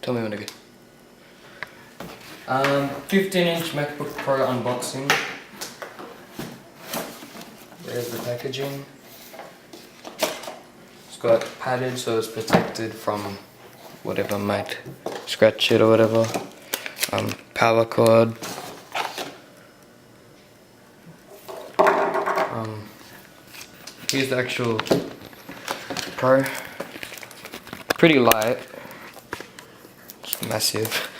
Tell me when to go. 15-inch MacBook Pro unboxing. There's the packaging. It's got padded so it's protected from whatever might scratch it or whatever. Power cord. Here's the actual Pro. Pretty light. It's massive.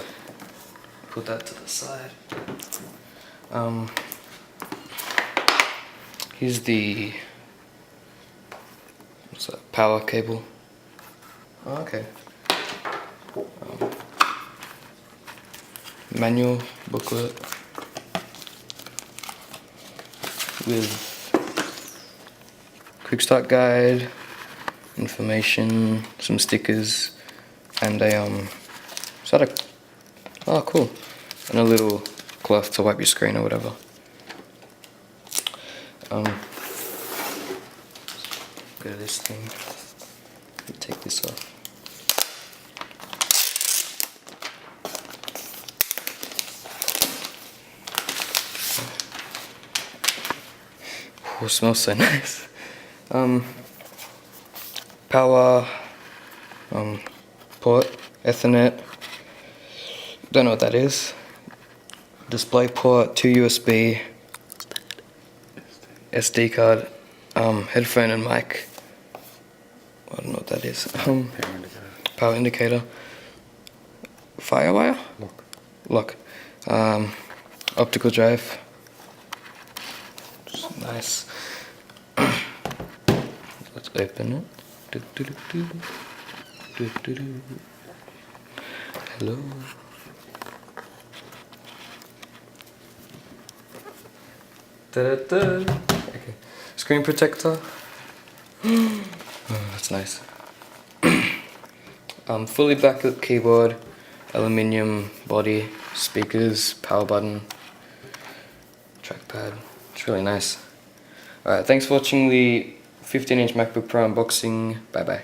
Put that to the side. Here's the what's that? Power cable. Oh, okay. Manual booklet with quick start guide, information, some stickers, and a is that a oh cool, and a little cloth to wipe your screen or whatever. Go to this thing. Let me take this off. Oh, it smells so nice. Power port, Ethernet. Don't know what that is. Display port, 2 USB, SD card, headphone and mic. I don't know what that is. Power indicator. Firewire? Lock. Optical drive. Just nice. Let's open it. Hello. Okay. Screen protector. Oh, that's nice. Fully backlit keyboard, aluminium body, speakers, power button, trackpad. It's really nice. Alright, thanks for watching the 15-inch MacBook Pro unboxing. Bye bye.